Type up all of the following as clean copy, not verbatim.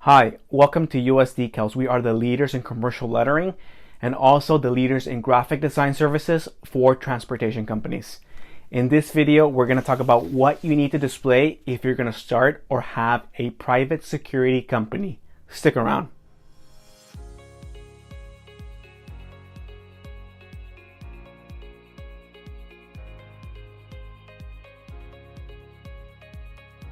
Hi, welcome to US Decals. We are the leaders in commercial lettering and also the leaders in graphic design services for transportation companies. In this video, we're going to talk about what you need to display if you're going to start or have a private security company. Stick around.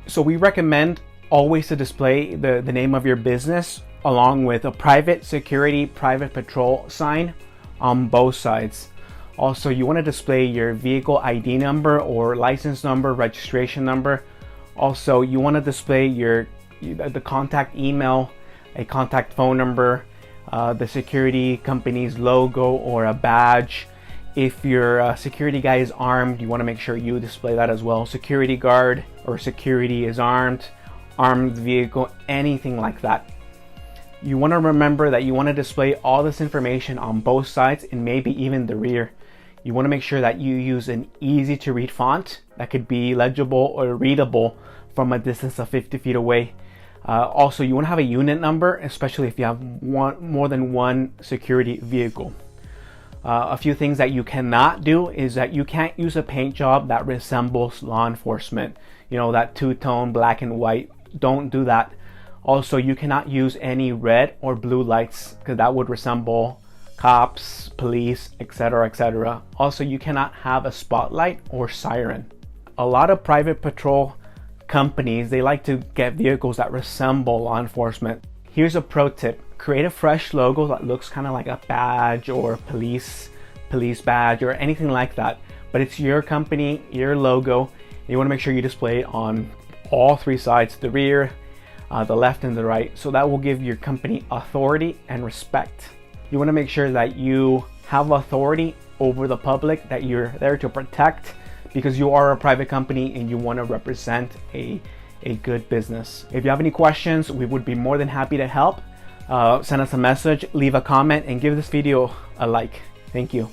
So we recommend always to display the name of your business along with a private security, private patrol sign on both sides. Also, you want to display your vehicle ID number or license number, registration number. Also, you want to display the contact email, a contact phone number, the security company's logo or a badge. If your security guy is armed, you want to make sure you display that as well. Security guard or security is armed vehicle, anything like that. You want to remember that you want to display all this information on both sides and maybe even the rear. You want to make sure that you use an easy to read font that could be legible or readable from a distance of 50 feet away. Also, you want to have a unit number, especially if you have more than one security vehicle. A few things that you cannot do is that you can't use a paint job that resembles law enforcement. You know, that two-tone black and white. Don't do that. Also, you cannot use any red or blue lights because that would resemble cops, police, etc., etc. Also, you cannot have a spotlight or siren. A lot of private patrol companies, they like to get vehicles that resemble law enforcement. Here's a pro tip. Create a fresh logo that looks kind of like a badge or police badge or anything like that. But it's your company, your logo. You want to make sure you display it on all three sides, the rear, the left and the right. So that will give your company authority and respect. You want to make sure that you have authority over the public, that you're there to protect because you are a private company and you want to represent a good business. If you have any questions, we would be more than happy to help. Send us a message, leave a comment, and give this video a like. Thank you.